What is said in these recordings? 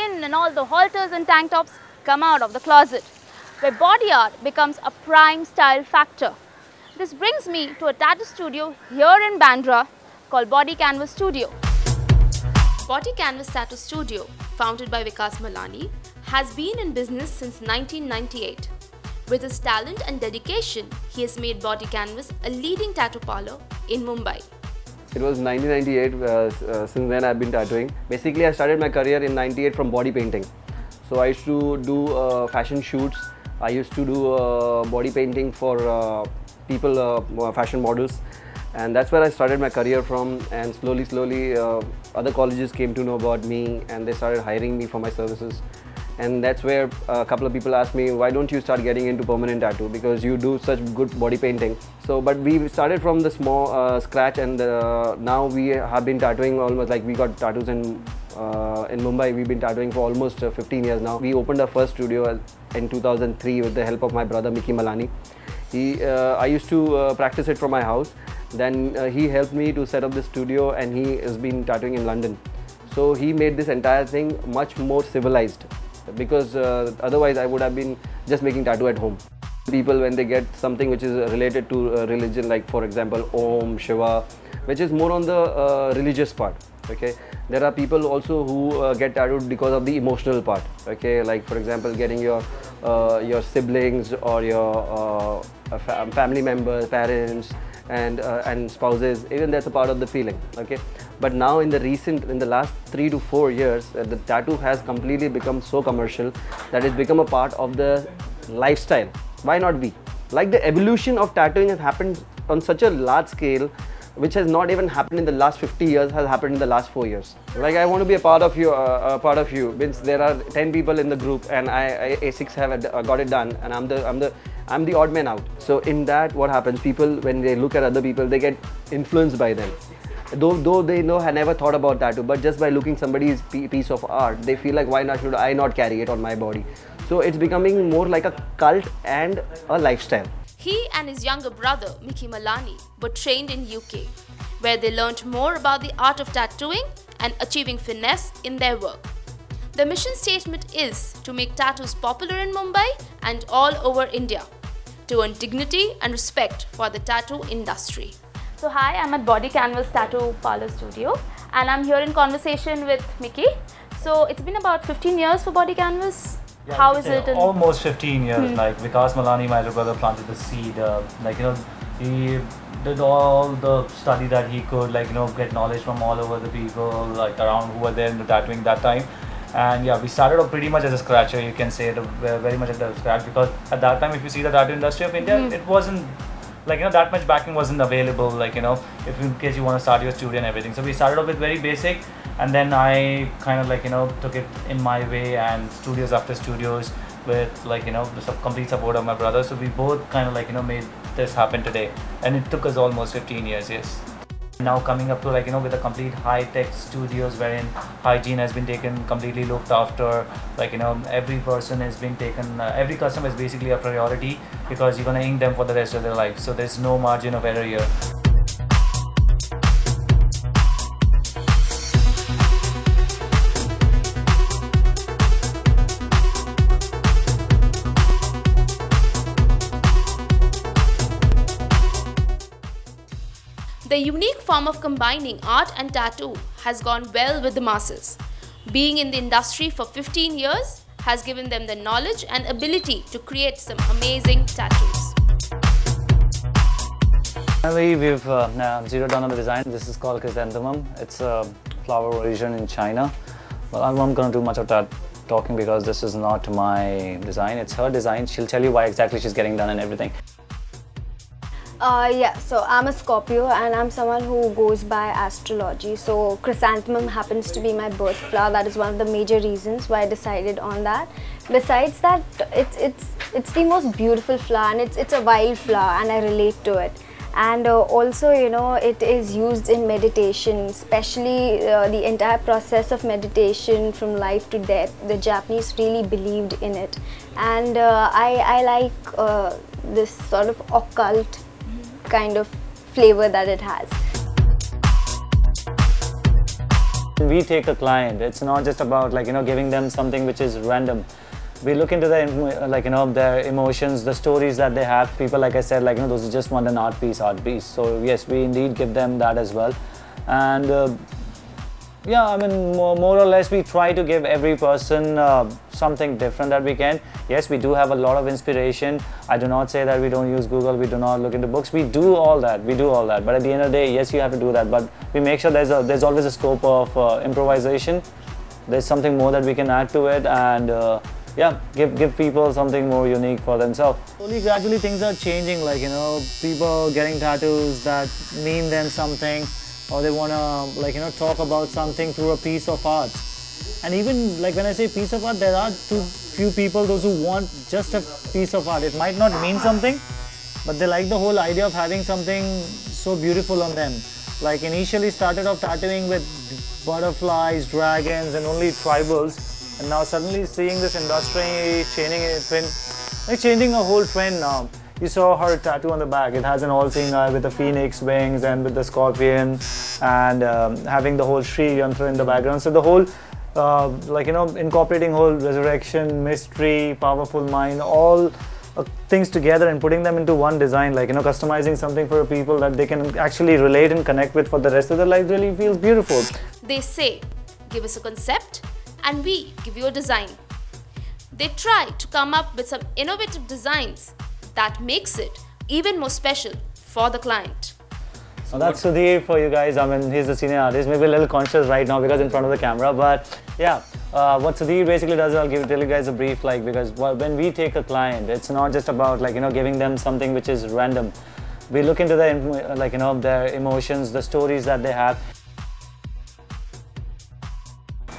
in and all the halters and tank tops come out of the closet, where body art becomes a prime style factor. This brings me to a tattoo studio here in Bandra called Body Canvas Studio. Body Canvas Tattoo Studio, founded by Vikas Malani, has been in business since 1998. With his talent and dedication, he has made Body Canvas a leading tattoo parlor in Mumbai. It was 1998, since then I've been tattooing. Basically, I started my career in 98 from body painting. So I used to do fashion shoots. I used to do body painting for people, fashion models. And that's where I started my career from, and slowly other colleges came to know about me and they started hiring me for my services. And that's where a couple of people asked me, why don't you start getting into permanent tattoo, because you do such good body painting. So but we started from the small scratch, and now we have been tattooing almost, like we got tattoos in Mumbai. We've been tattooing for almost 15 years now. We opened our first studio in 2003 with the help of my brother Mickey Malani. I used to practice it from my house. Then he helped me to set up the studio, and he has been tattooing in London. So he made this entire thing much more civilized, because otherwise I would have been just making tattoo at home. People, when they get something which is related to religion, like for example Om, Shiva, which is more on the religious part. Okay, there are people also who get tattooed because of the emotional part. Okay, like for example getting your siblings or your family members, parents, and spouses, even that's a part of the feeling. Okay, but now in the last 3 to 4 years, the tattoo has completely become so commercial that it's become a part of the lifestyle. Why not we? Like the evolution of tattooing has happened on such a large scale, which has not even happened in the last 50 years, has happened in the last 4 years. Like I want to be a part of you, means there are 10 people in the group and A6 have got it done, and I'm the odd man out. So in that, what happens, people, when they look at other people, they get influenced by them. Though they had never thought about tattoo, but just by looking somebody's piece of art, they feel like, why not should I not carry it on my body? So it's becoming more like a cult and a lifestyle. He and his younger brother, Mickey Malani, were trained in UK, where they learned more about the art of tattooing and achieving finesse in their work. The mission statement is to make tattoos popular in Mumbai and all over India, to earn dignity and respect for the tattoo industry. So hi, I'm at Body Canvas Tattoo Parlor Studio, and I'm here in conversation with Mickey. So it's been about 15 years for Body Canvas. Yeah, how is it? Almost 15 years. Like Vikas Malani, my little brother, planted the seed. He did all the study that he could, get knowledge from all over the people around who were there in the tattooing that time. And yeah, we started off pretty much as a scratcher, you can say, very much at the scratch, because at that time, if you see the tattoo industry of India, it wasn't that much backing wasn't available, if in case you want to start your studio and everything. So we started off with very basic, and then I kind of took it in my way, and studios after studios with the complete support of my brother. So we both kind of made this happen today, and it took us almost 15 years, yes. Now coming up to with a complete high-tech studios wherein hygiene has been taken, completely looked after, every person has been taken, every customer is basically a priority, because you're gonna ink them for the rest of their life, so there's no margin of error here. The unique form of combining art and tattoo has gone well with the masses. Being in the industry for 15 years has given them the knowledge and ability to create some amazing tattoos. Finally, we've zeroed down on the design. This is called chrysanthemum. It's a flower origin in China. Well, I'm not going to do much of that talking because this is not my design. It's her design. She'll tell you why exactly she's getting done and everything. Yeah, so I'm a Scorpio and I'm someone who goes by astrology. So chrysanthemum happens to be my birth flower. That is one of the major reasons why I decided on that. Besides that, it's the most beautiful flower, and it's a wild flower, and I relate to it. And also, it is used in meditation, especially the entire process of meditation from life to death. The Japanese really believed in it, and I like this sort of occult kind of flavor that it has. We take a client, it's not just about giving them something which is random. We look into their their emotions, the stories that they have. People, like I said, those just want an art piece. So yes, we indeed give them that as well. And yeah, I mean, more or less we try to give every person something different that we can. Yes, we do have a lot of inspiration. I do not say that we don't use Google, we do not look into books. We do all that, But at the end of the day, yes, you have to do that. But we make sure there's always a scope of improvisation. There's something more that we can add to it, and yeah, give people something more unique for themselves. Slowly, gradually, things are changing. People getting tattoos that mean them something, or they wanna talk about something through a piece of art. And even when I say piece of art, there are too few people those who want just a piece of art. It might not mean something, but they like the whole idea of having something so beautiful on them. Initially started off tattooing with butterflies, dragons, and only tribals. And now suddenly seeing this industry changing a whole trend now. You saw her tattoo on the back. It has an all-seeing eye with the phoenix wings and with the scorpion, and having the whole Sri Yantra in the background. So the whole, incorporating whole resurrection, mystery, powerful mind, all things together and putting them into one design, customizing something for people that they can actually relate and connect with for the rest of their life really feels beautiful. They say, give us a concept and we give you a design. They try to come up with some innovative designs that makes it even more special for the client. So that's Sudhir for you guys. I mean, he's the senior artist. Maybe a little conscious right now because in front of the camera, but yeah, what Sudhir basically does, I'll tell you guys a brief, because when we take a client, it's not just about giving them something which is random. We look into their their emotions, the stories that they have.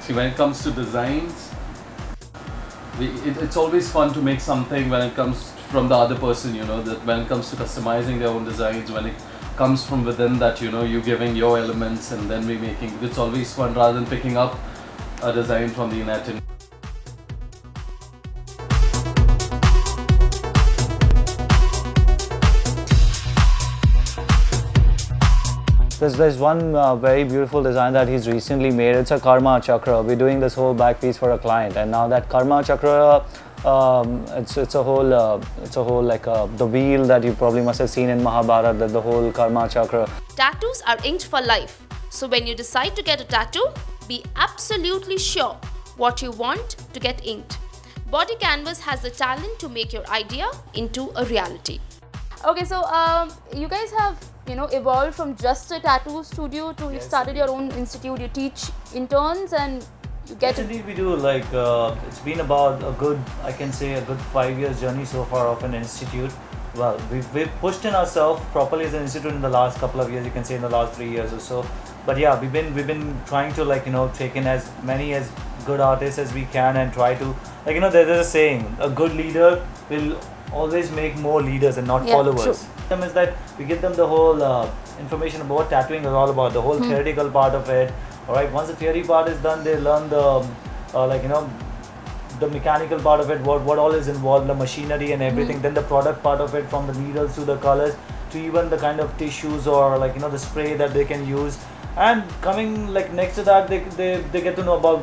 See, when it comes to designs, it's always fun to make something when it comes from the other person, that when it comes to customizing their own designs, when it comes from within that, you giving your elements and then we making, it's always fun rather than picking up a design from the internet. There's one very beautiful design that he's recently made. It's a karma chakra. We're doing this whole back piece for a client, and now that karma chakra, it's a whole the wheel that you probably must have seen in Mahabharata, the whole karma chakra. Tattoos are inked for life. So when you decide to get a tattoo, be absolutely sure what you want to get inked. Body Canvas has the talent to make your idea into a reality. Okay, so you guys have evolved from just a tattoo studio to you started your own institute. You teach interns and you get. Yes, indeed we do. It's been about a good 5 years journey so far of an institute. Well, we've pushed in ourselves properly as an institute in the last couple of years. You can say in the last 3 years or so. But yeah, we've been trying to take in as many as good artists as we can and try to there's a saying, a good leader will always make more leaders and not followers. True. Is that we give them the whole information about what tattooing is all about, the whole theoretical part of it. All right, once the theory part is done, they learn the the mechanical part of it, what all is involved, the machinery and everything. Then the product part of it, from the needles to the colors to even the kind of tissues or the spray that they can use. And coming next to that, they get to know about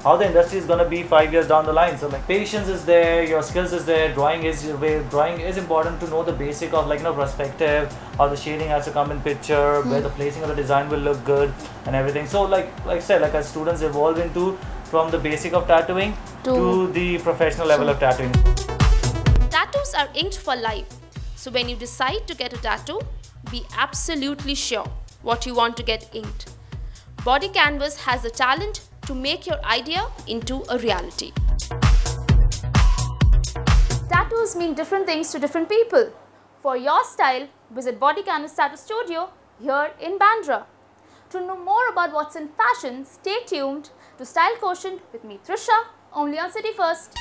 how the industry is gonna be 5 years down the line. So patience is there, your skills is there, drawing is important to know the basic of perspective, how the shading has to come in picture, where the placing of the design will look good and everything. So like I said, as students evolve into from the basic of tattooing to the professional level of tattooing. Tattoos are inked for life. So when you decide to get a tattoo, be absolutely sure what you want to get inked. Body Canvas has the talent to make your idea into a reality. Tattoos mean different things to different people. For your style, visit Body Canvas Tattoo Studio here in Bandra. To know more about what's in fashion, stay tuned to Style Quotient with me, Trisha, only on City First.